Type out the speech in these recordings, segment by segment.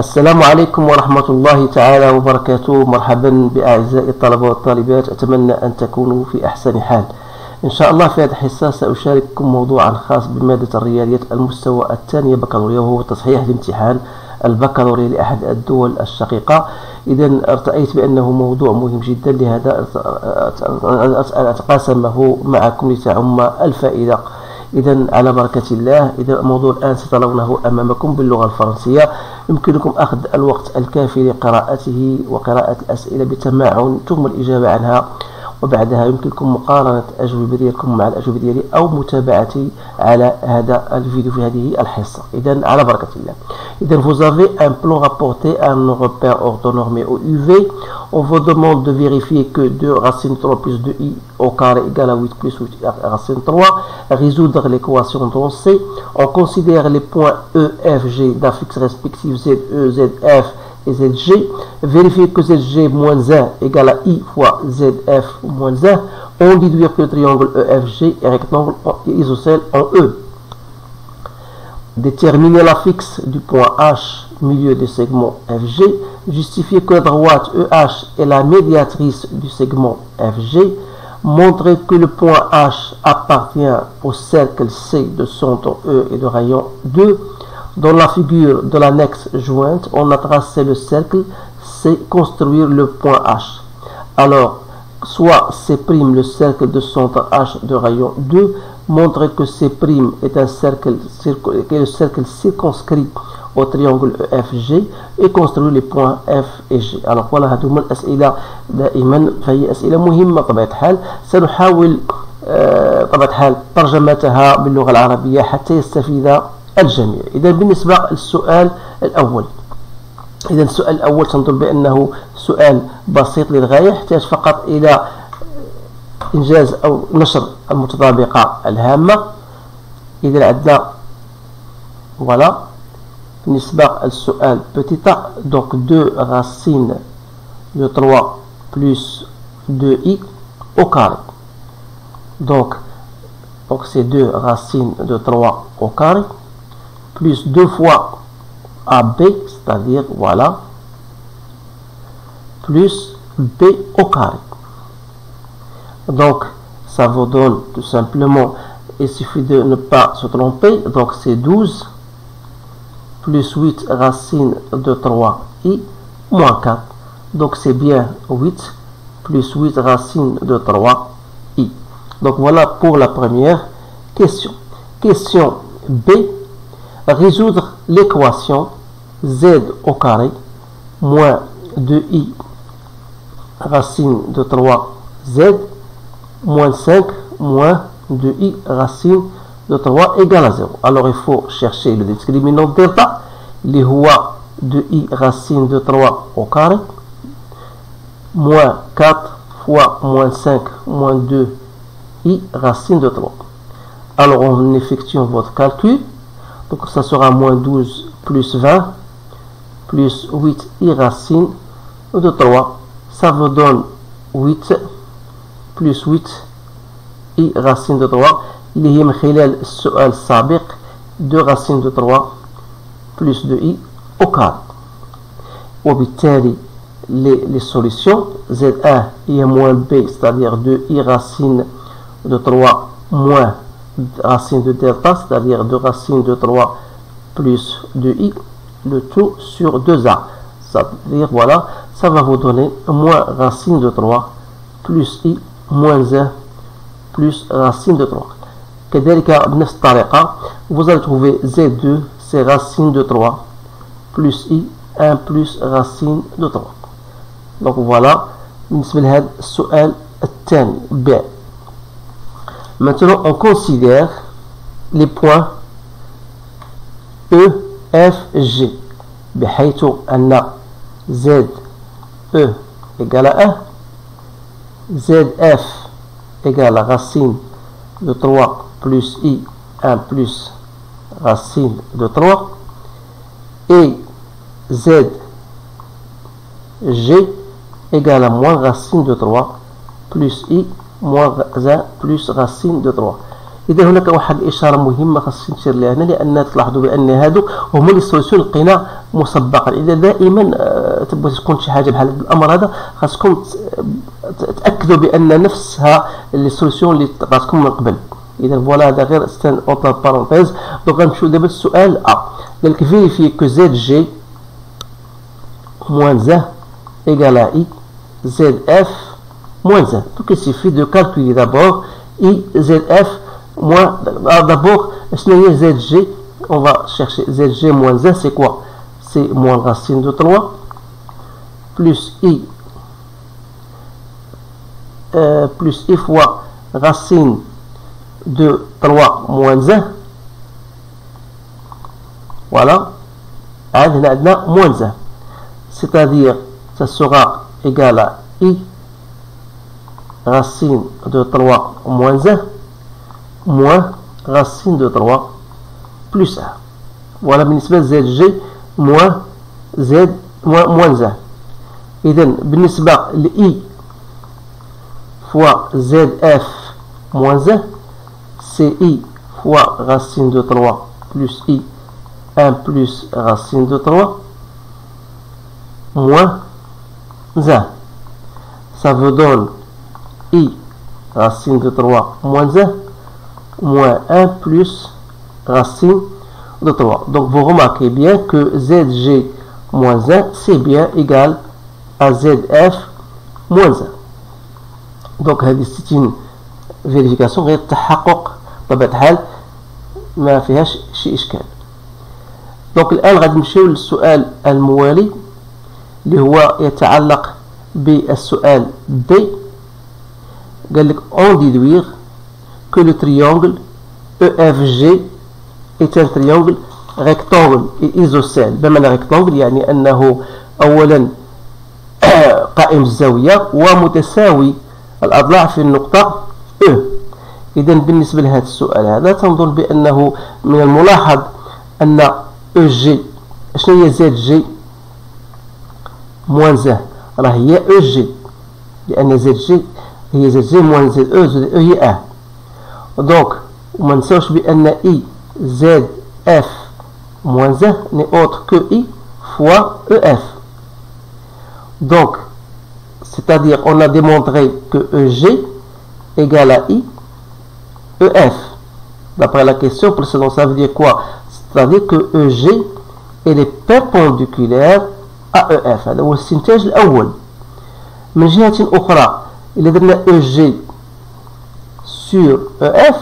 السلام عليكم ورحمة الله تعالى وبركاته. مرحبا بأعزائي الطلبة والطالبات، أتمنى أن تكونوا في أحسن حال. إن شاء الله في هذه الحصة سأشارككم موضوعا خاص بمادة الرياضيات المستوى الثاني بكالوريا، وهو تصحيح الامتحان البكالوريا لأحد الدول الشقيقة. إذا ارتأيت بأنه موضوع مهم جدا، لهذا أتقاسمه معكم لتعم الفائدة. إذا على بركة الله. إذا الموضوع الآن سترونه أمامكم باللغة الفرنسية. يمكنكم أخذ الوقت الكافي لقراءته وقراءة الأسئلة بتمعن ثم الإجابة عنها، وبعدها يمكنكم مقارنة الأجوبة ديالكم مع الأجوبة ديالي أو متابعتي على هذا الفيديو في هذه الحصة. إذا على بركة الله. إذا vous avez un plan rapporté à un repère orthonormé au UV. On vous demande de vérifier que 2 racine 3 plus 2i au carré égale à 8 plus 8 racine 3. Résoudre l'équation dans C. On considère les points E, F, G d'affixes respectifs Z, E, Z, F et ZG. Vérifier que ZG moins 1 égale à I fois ZF moins 1. On déduire que le triangle EFG est rectangle isocèle en E. Déterminer l'affixe du point H milieu du segment FG. Justifier que la droite EH est la médiatrice du segment FG. Montrer que le point H appartient au cercle C de centre E et de rayon 2. Dans la figure de l'annexe jointe, on a tracé le cercle C, construire le point H. Alors, soit C', le cercle de centre H de rayon 2, montrer que C' est un cercle, le cercle circonscrit au triangle EFG, et construire les points F et G. Alors voilà، هذوما الأسئلة دائما فهي أسئلة مهمة بطبيعة الحال. سنحاول بطبيعة الحال ترجمتها باللغة العربية حتى يستفيد الجميع. إذا بالنسبة للسؤال الأول، إذا السؤال الأول تنظر بأنه سؤال بسيط للغاية، يحتاج فقط إلى إنجاز أو نشر المتطابقة الهامة. إذا عندنا voilà بالنسبة للسؤال petit a، donc 2 racines de 3 plus 2i au carré. Donc c'est 2 racines de 3 au carré plus 2 fois AB, c'est-à-dire voilà, plus B au carré. Donc ça vous donne tout simplement, il suffit de ne pas se tromper, donc c'est 12 plus 8 racines de 3i moins 4. Donc c'est bien 8 plus 8 racines de 3i. Donc voilà pour la première question. Question B. Résoudre l'équation Z au carré moins 2i racine de 3z moins 5 moins 2i racine de 3 égale à 0. Alors il faut chercher le discriminant delta, اللي هو 2i racine de 3 au carré moins 4 fois moins 5 moins 2i racine de 3. Alors on effectue votre calcul. Donc ça sera moins 12 plus 20 plus 8i racine de 3. Ça vous donne 8 plus 8i racine de 3 اللي هي من خلال السؤال السابق 2 racine de 3 plus 2i au carré. وبالتالي les solutions Z1 est moins B, c'est-à-dire 2i racine de 3 moins racine de delta, c'est-à-dire 2 racines de 3 plus 2i, le tout sur 2a. C'est-à-dire, voilà, ça va vous donner moins racine de 3 plus i moins 1 plus racine de 3. كذلك بنفس الطريقة vous allez trouver Z2, c'est racine de 3 plus i 1 plus racine de 3. Donc voilà بالنسبة لهذا السؤال الثاني B. Maintenant, on considère les points E, F, G. بحيث أن Z, E égale à 1, ZF égale à racine de 3 plus I, 1 plus racine de 3, et ZG égale à moins racine de 3 plus I moins 1 plus racine de 3. إذا هناك واحد الإشارة مهمة خاصني نشير لها هنا، لأن تلاحظوا بأن هادو هما لي سوليسيون لقينا مسبقا. إذا دائما تبغوا تكون شي حاجة بحال هذا الأمر هذا خاصكم تأكدوا بأن نفسها لي سوليسيون اللي عطاتكم من قبل. إذا فوالا هذا غير ستان أوتر بارونتيز. دونك غنمشيو دابا للسؤال أ. قالك فيريفي كو زد جي moins 1 égale à I ZF moins 1. Donc il suffit de calculer d'abord I ZF moins. D'abord, ZG, on va chercher ZG moins 1, c'est quoi? C'est moins racine de 3 plus I fois racine de 3 moins 1. Voilà. Maintenant, moins 1. C'est-à-dire, ça sera égal à I racine de 3 moins 1 moins racine de 3 plus 1. Voilà, بالنسبة ZG moins Z moins 1. إذن بالنسبة لI fois ZF moins 1, c'est I fois racine de 3 plus I 1 plus racine de 3 moins 1. Ça vous donne I racine de 3 moins 1 moins 1 plus racine de 3. Donc vous remarquez bien que ZG moins 1 c'est bien égal à ZF moins 1. Donc c'est une vérification غير التحقق بطبيعة الحال ما فيهاش شي إشكال. دونك الآن غادي نمشيو للسؤال الموالي اللي هو يتعلق بالسؤال D. قال لك on déduire que le triangle EFG est un triangle rectangle et isocèle. بمعنى rectangle يعني أنه أولا قائم الزاوية ومتساوي الأضلاع في النقطة E. إذن بالنسبة لهذا السؤال هذا تنظر بأنه من الملاحظ أن EG شنو هي ZG moins 1 راه هي EG لأن ZG هي ZG moins ZE هي 1. دونك وما نساوش بأن I ZF moins 1 n'est autre que I fois EF. Donc c'est-à-dire on a démontré que EG égale à I EF. D'après la question précédente, ça veut dire quoi? C'est-à-dire que EG est perpendiculaire à EF. هذا هو الاستنتاج الأول. من جهة أخرى إذا درنا EG sur EF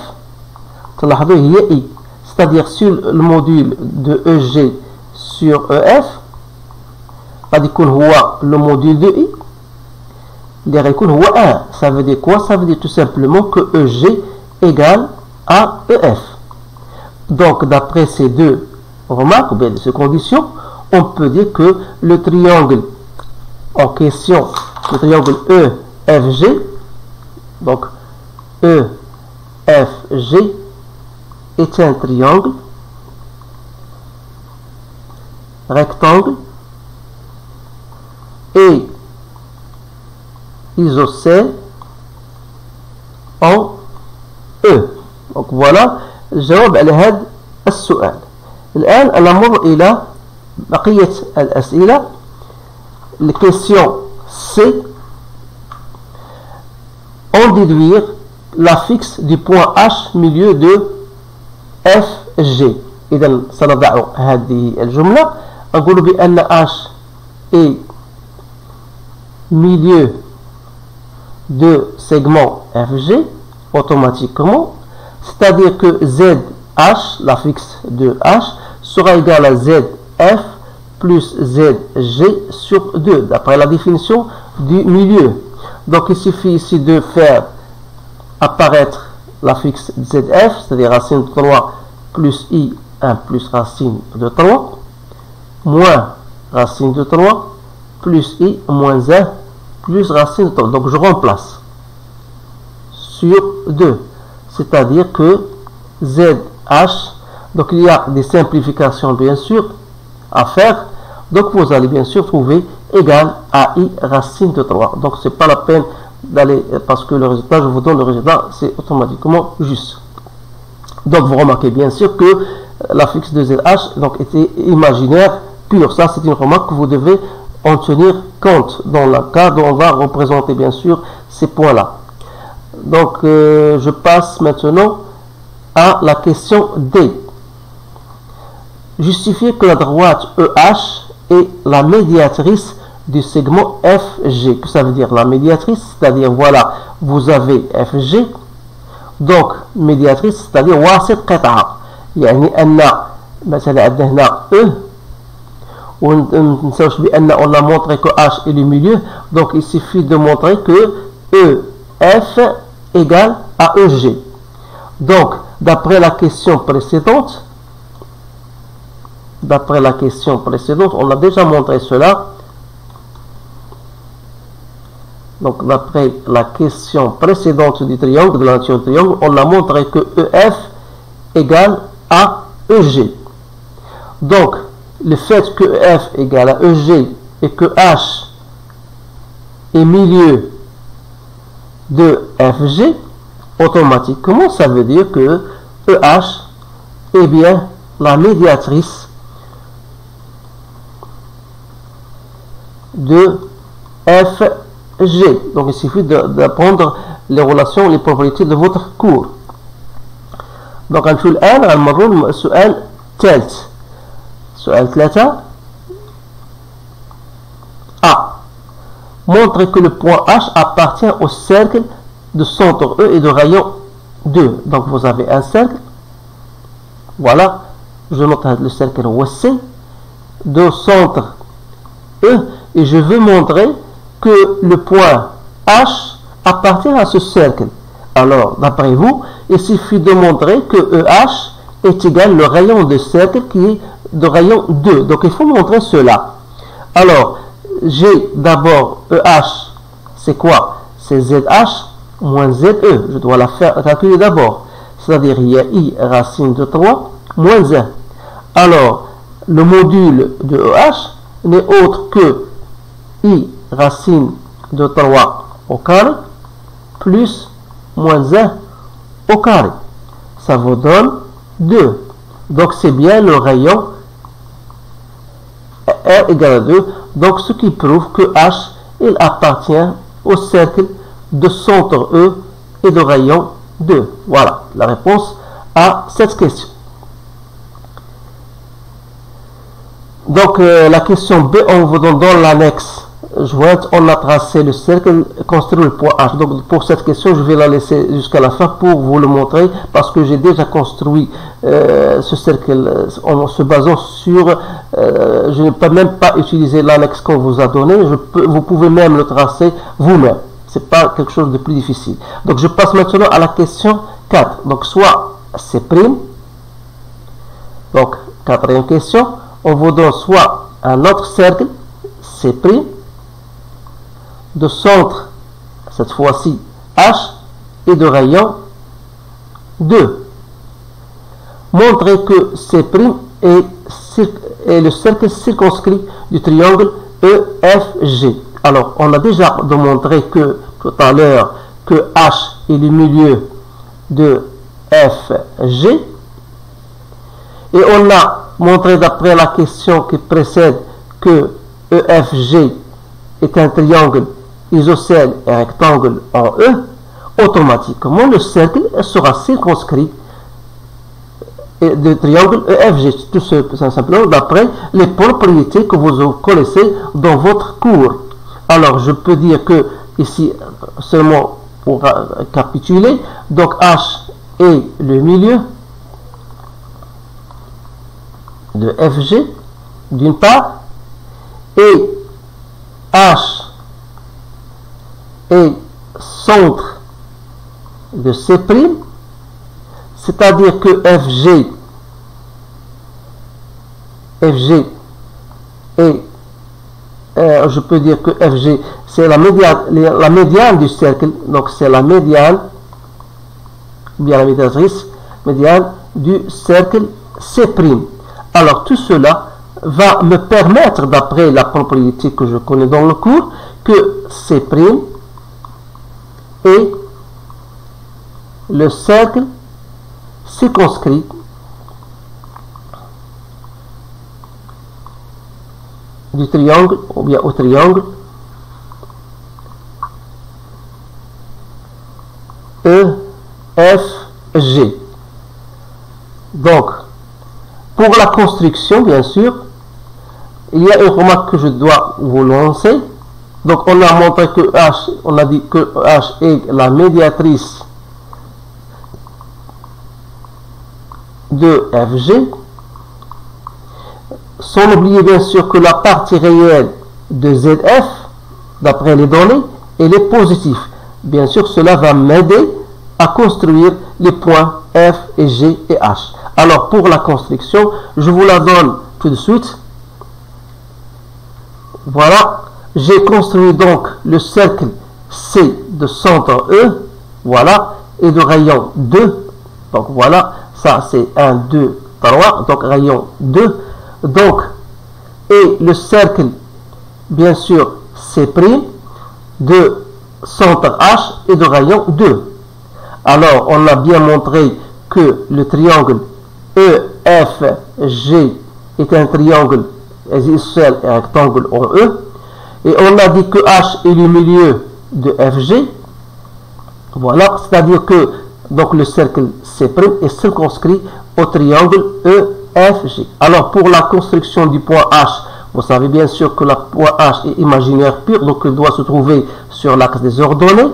تلاحظوا هي I. C'est-à-dire sur le module de EG sur EF غادي يكون هو le module de I اللي غيكون هو 1. Ça veut dire quoi? Ça veut dire tout simplement que EG égale à EF. Donc d'après ces deux remarques, ou bien ces conditions, on peut dire que le triangle en question, le triangle EFG, donc EFG est un triangle rectangle et isocèle en E. Donc voilà الجواب على هذا السؤال. الآن نمر إلى بقية الأسئلة. الكيسيون C. On déduire la fixe du point H milieu de FG. إذا سنضع هذه الجملة نقول بأن H est milieu de segment FG automatiquement, c'est-à-dire que ZH, la fixe de H, sera égale à ZF plus ZG sur 2, d'après la définition du milieu. Donc il suffit ici de faire apparaître la fixe ZF, c'est-à-dire racine de 3 plus I 1 plus racine de 3, moins racine de 3, plus I moins 1 plus racine de 3. Donc je remplace sur 2, c'est-à-dire que ZH, donc il y a des simplifications bien sûr à faire, donc vous allez bien sûr trouver égal à I racine de 3. Donc c'est pas la peine d'aller, parce que le résultat, je vous donne le résultat, c'est automatiquement juste. Donc vous remarquez bien sûr que la fixe de ZH donc, était imaginaire pure. Ça, c'est une remarque que vous devez en tenir compte dans le cas où on va représenter bien sûr ces points-là. Donc je passe maintenant à la question D. Justifier que la droite EH est la médiatrice du segment FG. Que ça veut dire la médiatrice? C'est-à-dire, voilà, vous avez FG, donc médiatrice, c'est-à-dire واسط قطعة. يعني أن مثلا عندنا هنا E, وننساوش بأن on a montré que H est le milieu, donc il suffit de montrer que EF égale à EG. Donc, d'après la question précédente, on a déjà montré cela. Donc, d'après la question précédente du triangle, de la nature du triangle, on a montré que EF égale à EG. Donc, le fait que EF égale à EG et que H est milieu de FG, automatiquement, ça veut dire que EH est bien la médiatrice de FG. Donc il suffit d'apprendre les relations, les propriétés de votre cours. Donc الآن غنمروا السؤال الثالث. سؤال 3 A. Montre que le point H appartient au cercle de centre E et de rayon 2. Donc vous avez un cercle. Voilà. Je note le cercle C de centre E et je veux montrer que le point H appartient à ce cercle. Alors, d'après vous, il suffit de montrer que EH est égal au rayon de cercle qui est de rayon 2. Donc, il faut montrer cela. Alors, j'ai d'abord EH, c'est quoi? C'est ZH moins ZE. Je dois la faire calculer d'abord. C'est-à-dire, il y a I racine de 3 moins 1. Alors, le module de EH n'est autre que I racine de 3 au carré plus moins 1 au carré. Ça vous donne 2. Donc c'est bien le rayon R égale à 2. Donc ce qui prouve que H il appartient au cercle de centre E et de rayon 2. Voilà la réponse à cette question. Donc la question B, on vous donne dans l'annexe jointe, on a tracé le cercle, construit le point H. Donc pour cette question, je vais la laisser jusqu'à la fin pour vous le montrer, parce que j'ai déjà construit ce cercle en se basant sur, je n'ai même pas utilisé l'annexe qu'on vous a donné, vous pouvez même le tracer vous-même. C'est pas quelque chose de plus difficile. Donc je passe maintenant à la question 4. Donc soit C', donc quatrième question, on vous donne soit un autre cercle, C', de centre, cette fois-ci H, et de rayon 2. Montrez que C' est le cercle circonscrit du triangle EFG. Alors, on a déjà démontré que tout à l'heure que H est le milieu de FG. Et on a montré d'après la question qui précède que EFG est un triangle isocèle et rectangle en E. Automatiquement, le cercle sera circonscrit de triangle EFG, tout simplement d'après les propriétés que vous connaissez dans votre cours. Alors, je peux dire que ici, seulement pour récapituler, donc H est le milieu de FG d'une part, et H est centre de C', c'est-à-dire que FG est, je peux dire que FG c'est la médiane du cercle, donc c'est la médiane, bien la médiatrice médiane du cercle C'. Alors tout cela va me permettre, d'après la propriété que je connais dans le cours, que C' est le cercle circonscrit du triangle ou bien au triangle EFG. Donc, pour la construction, bien sûr, il y a une remarque que je dois vous lancer. Donc, on a montré que H, on a dit que H est la médiatrice de FG, sans oublier bien sûr que la partie réelle de ZF, d'après les données, elle est positive. Bien sûr, cela va m'aider à construire les points F et G et H. Alors, pour la construction, je vous la donne tout de suite. Voilà, j'ai construit donc le cercle C de centre E, voilà, et de rayon 2. Donc voilà, ça c'est 1, 2, 3, donc rayon 2. Donc, et le cercle, bien sûr, C' de centre H et de rayon 2. Alors, on a bien montré que le triangle EFG est un triangle isocèle et rectangle en E. Et on a dit que H est le milieu de FG. Voilà, c'est-à-dire que donc le cercle C' est circonscrit au triangle EFG. Alors, pour la construction du point H, vous savez bien sûr que le point H est imaginaire pur, donc il doit se trouver sur l'axe des ordonnées.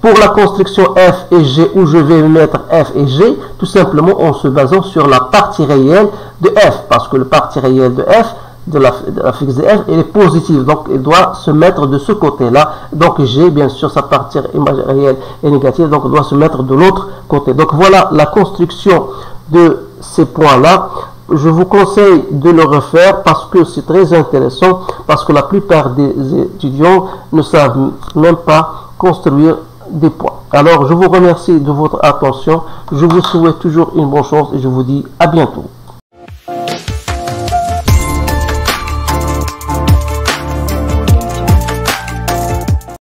Pour la construction F et G, où je vais mettre F et G, tout simplement en se basant sur la partie réelle de F, parce que la partie réelle de F, de la fixe de F, elle est positive, donc elle doit se mettre de ce côté-là. Donc G, bien sûr, sa partie réelle est négative, donc elle doit se mettre de l'autre côté. Donc voilà la construction de ces points-là. Je vous conseille de le refaire parce que c'est très intéressant, parce que la plupart des étudiants ne savent même pas construire des points. Alors, je vous remercie de votre attention. Je vous souhaite toujours une bonne chance et je vous dis à bientôt.